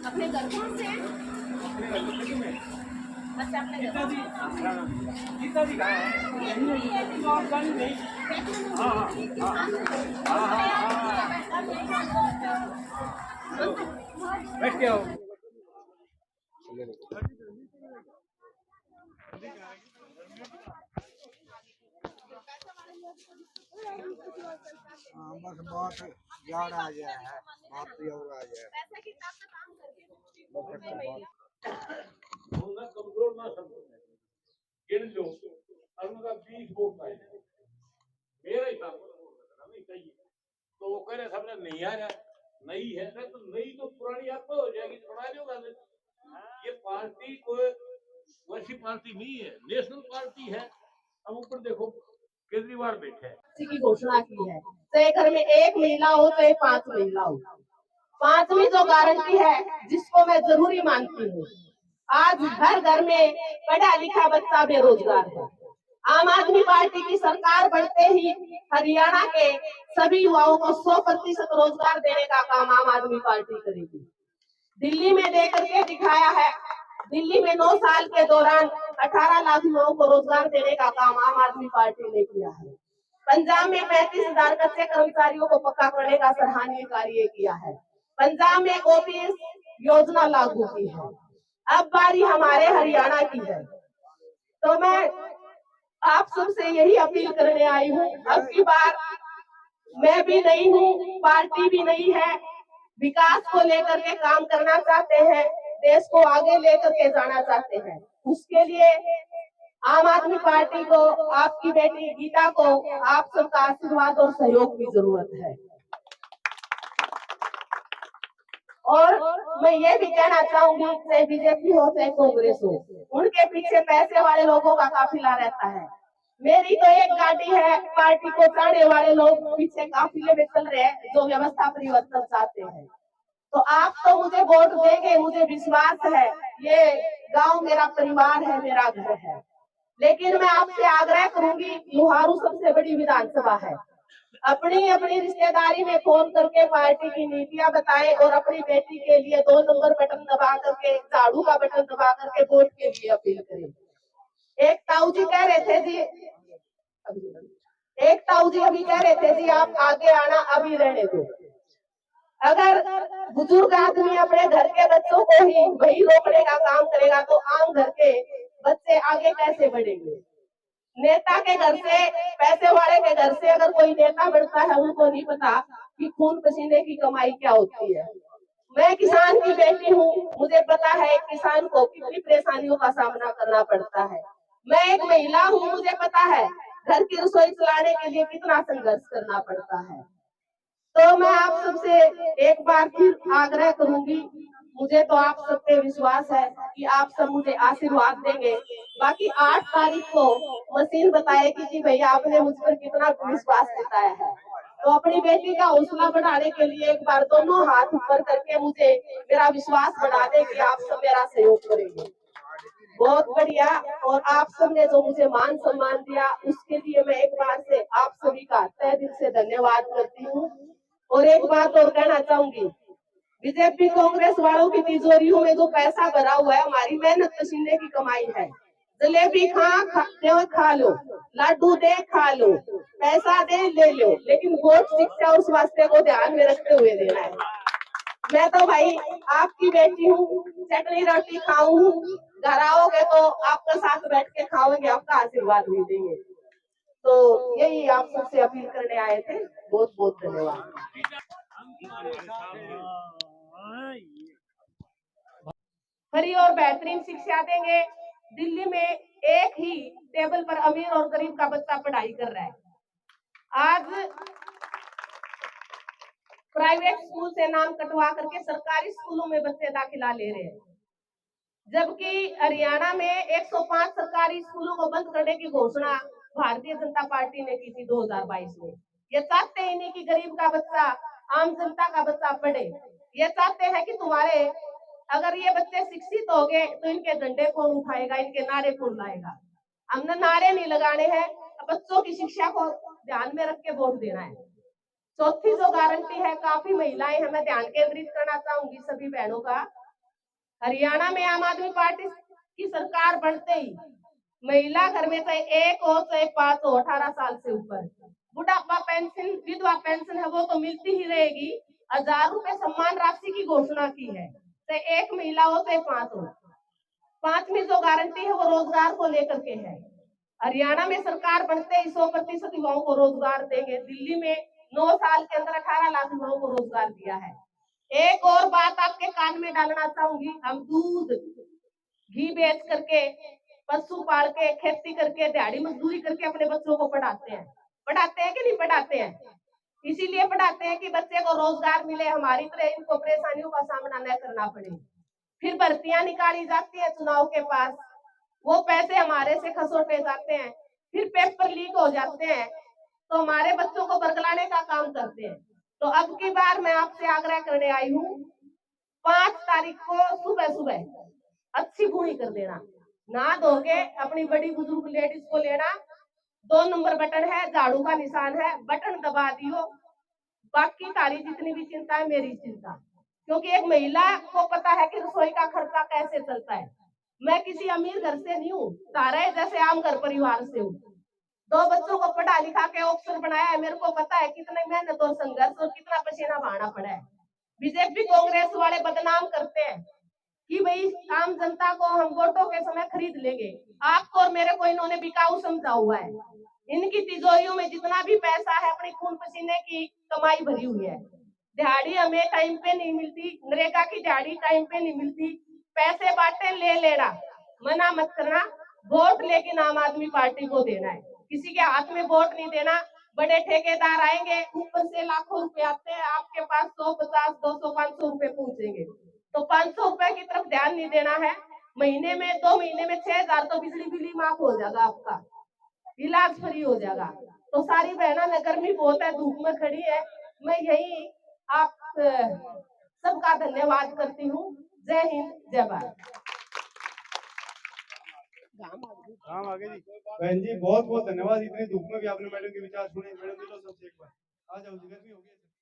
अपने घर कौन से हैं? अच्छा अपने घर गीता जी कहाँ है? नहीं। बैठ के आओ। बस बहुत याद आ गया है, बात भी और आ गया कमजोर ना समझो, गिन लो और उनका 20 वोट पाए मेरे हिसाब से नहीं चाहिए। तो वो कह रहे सबने नहीं आ रहा, नई है तो नई तो पुरानी आपको हो जाएगी, तो बना लो गाने। ये पार्टी कोई वैसी पार्टी नहीं है, नेशनल पार्टी है। अब ऊपर देखो केजरीवाल बैठे हैं, की घोषणा की है, चाहे घर में एक महिला हो चाहे 5 महिला हो, 5वीं जो गारंटी है जिसको मैं जरूरी मानती हूँ। आज हर घर में पढ़ा लिखा बच्चा बेरोजगार है। आम आदमी पार्टी की सरकार बढ़ते ही हरियाणा के सभी युवाओं को 100% रोजगार देने का काम आम आदमी पार्टी करेगी। दिल्ली में देकर के दिखाया है, दिल्ली में 9 साल के दौरान 18 लाख युवाओं को रोजगार देने का काम आम आदमी पार्टी ने किया है। पंजाब में 35,000 कच्चे कर्मचारियों को पक्का करने का सराहनीय कार्य किया है। पंजाब में ओपीएस योजना लागू की है। अब बारी हमारे हरियाणा की है, तो मैं आप सबसे यही अपील करने आई हूँ। अब की बार मैं भी नहीं हूँ, पार्टी भी नहीं है, विकास को लेकर के काम करना चाहते हैं, देश को आगे लेकर के जाना चाहते हैं। उसके लिए आम आदमी पार्टी को, आपकी बेटी गीता को आप सबका आशीर्वाद और सहयोग की जरूरत है। और मैं ये भी कहना चाहूंगी, चाहे बीजेपी हो चाहे कांग्रेस हो, उनके पीछे पैसे वाले लोगों का काफिला रहता है। मेरी तो एक गाड़ी है, पार्टी को चाहने वाले लोग पीछे काफिले में चल रहे हैं जो व्यवस्था परिवर्तन चाहते हैं। तो आप तो मुझे वोट देंगे, मुझे विश्वास है। ये गांव मेरा परिवार है, मेरा घर है। लेकिन मैं आपसे आग्रह करूंगी, लुहारू सबसे बड़ी विधानसभा है, अपनी अपनी रिश्तेदारी में फोन करके पार्टी की नीतियां बताएं और अपनी बेटी के लिए 2 नंबर बटन दबा करके, झाड़ू का बटन दबा करके वोट के लिए अपील करें। एक ताऊ जी कह रहे थे जी, अभी कह रहे थे जी आप आगे आना, अभी रहने दो। अगर बुजुर्ग आदमी अपने घर के बच्चों को ही वही रोकने का काम करेगा तो आम घर के बच्चे आगे कैसे बढ़ेंगे? नेता के घर से, पैसे वाले के घर से अगर कोई नेता बढ़ता है, उनको नहीं पता कि खून पसीने की कमाई क्या होती है। मैं किसान की बेटी हूँ, मुझे पता है किसान को कितनी परेशानियों का सामना करना पड़ता है। मैं एक महिला हूँ, मुझे पता है घर की रसोई चलाने के लिए कितना संघर्ष करना पड़ता है। तो मैं आप सबसे एक बार फिर आग्रह करूंगी, मुझे तो आप सब पे विश्वास है कि आप सब मुझे आशीर्वाद देंगे। बाकी 8 तारीख को मशीन बताएगी कि भैया आपने मुझ पर कितना विश्वास जताया है। तो अपनी बेटी का हौसला बढ़ाने के लिए एक बार दोनों हाथ ऊपर करके मुझे मेरा विश्वास बढ़ा दे कि आप सब मेरा सहयोग करेंगे। बहुत बढ़िया। और आप सबने जो मुझे मान सम्मान दिया, उसके लिए मैं एक बार से आप सभी का तहे दिल से धन्यवाद करती हूँ। और एक बात और कहना चाहूंगी, बीजेपी कांग्रेस वालों की तिजोरियों में जो पैसा भरा हुआ है, हमारी मेहनत पसीने की कमाई है। जलेबी खा लो, लड्डू दे खा लो, पैसा दे ले लो, लेकिन वोट शिक्षा उस वास्ते को ध्यान में रखते हुए देना है। मैं तो भाई आपकी बेटी हूँ, चटनी रोटी खाऊं, घर आओगे तो आपके साथ बैठ के खाओगे, आपका आशीर्वाद भी देंगे। तो यही आप सबसे अपील करने आए थे। बहुत बहुत धन्यवाद। फ्री और बेहतरीन शिक्षा देंगे। दिल्ली में एक ही टेबल पर अमीर और गरीब का बच्चा पढ़ाई कर रहा है। आज प्राइवेट स्कूल से नाम कटवा करके सरकारी स्कूलों में बच्चे दाखिला ले रहे हैं, जबकि हरियाणा में 105 सरकारी स्कूलों को बंद करने की घोषणा भारतीय जनता पार्टी ने की थी 2022 में। ये चाहते ही नहीं कि गरीब का बच्चा, आम जनता का बच्चा पढ़े। ये चाहते हैं कि तुम्हारे अगर ये बच्चे शिक्षित हो गए तो इनके डंडे कौन उठाएगा, इनके नारे कौन लाएगा। हमने नारे नहीं लगाने हैं, बच्चों की शिक्षा को ध्यान में रख के वोट देना है। चौथी जो गारंटी है, काफी महिलाएं हैं, मैं ध्यान केंद्रित करना चाहूंगी सभी बहनों का। हरियाणा में आम आदमी पार्टी की सरकार बनते ही महिला घर में चाहे एक हो चाहे 5 हो, 18 साल से ऊपर, बुढ़ापा पेंशन, विधवा पेंशन है वो तो मिलती ही रहेगी। 1000 रुपए सम्मान राशि की घोषणा की है, चाहे एक महिला हो चाहे 5 हो। पांचवी जो गारंटी है वो रोजगार को लेकर के है। हरियाणा में सरकार बनते ही 100% युवाओं को रोजगार देंगे। दिल्ली में 9 साल के अंदर 18 लाख युवाओं को रोजगार दिया है। एक और बात आपके कान में डालना चाहूंगी, हम दूध घी बेच करके, पशु पाल के, खेती करके, दिहाड़ी मजदूरी करके अपने बच्चों को पढ़ाते हैं कि नहीं पढ़ाते हैं? इसीलिए पढ़ाते हैं कि बच्चे को रोजगार मिले, हमारी तरह इनको परेशानियों का सामना न करना पड़े। फिर भर्तियां निकाली जाती है चुनाव के पास, वो पैसे हमारे से खसोटे जाते हैं, फिर पेपर लीक हो जाते हैं, तो हमारे बच्चों को बरगलाने का काम करते हैं। तो अब की बार मैं आपसे आग्रह करने आई हूँ, 5 तारीख को सुबह सुबह अच्छी पूरी कर देना, नहा धोके अपनी बड़ी बुजुर्ग लेडीज को लेना, 2 नंबर बटन है, झाड़ू का निशान है, बटन दबा दियो। बाकी सारी जितनी भी चिंता है मेरी चिंता, क्योंकि एक महिला को पता है कि रसोई का खर्चा कैसे चलता है। मैं किसी अमीर घर से नहीं हूँ, सारे जैसे आम घर परिवार से हूँ। 2 बच्चों को पढ़ा लिखा के ऑफिसर बनाया है, मेरे को पता है कितने मेहनत और संघर्ष और कितना पसीना बहाना पड़ा है। बीजेपी कांग्रेस वाले बदनाम करते हैं कि भाई आम जनता को हम वोटों के समय खरीद लेंगे। आपको और मेरे को इन्होंने बिकाऊ समझा हुआ है। इनकी तिजोरियों में जितना भी पैसा है अपनी खून पसीने की कमाई भरी हुई है। दिहाड़ी हमें टाइम पे नहीं मिलती, नरेगा की दिहाड़ी टाइम पे नहीं मिलती, पैसे बांटे ले लेना, मना मत करना। वोट लेकिन आम आदमी पार्टी को देना है, किसी के हाथ में वोट नहीं देना। बड़े ठेकेदार आएंगे, ऊपर से लाखों रुपए आते हैं, आपके पास 150, 200, 500 रुपए पहुंचेंगे, तो 500 रुपए की तरफ ध्यान नहीं देना है। महीने में 2 महीने में 6000 तो बिजली बिल माफ हो जाएगा, आपका इलाज फ्री हो जाएगा। तो सारी बहना में गर्मी बहुत है, धूप में खड़ी है, मैं यही आप सबका धन्यवाद करती हूँ। जय हिंद, जय भारत। राम आगे जी। बहन जी बहुत बहुत धन्यवाद, इतनी धूप में भी आपने मैडम के विचार सुने। मैडम जी लो सबसे एक बार आ जाओ जी, गर्मी हो गई है।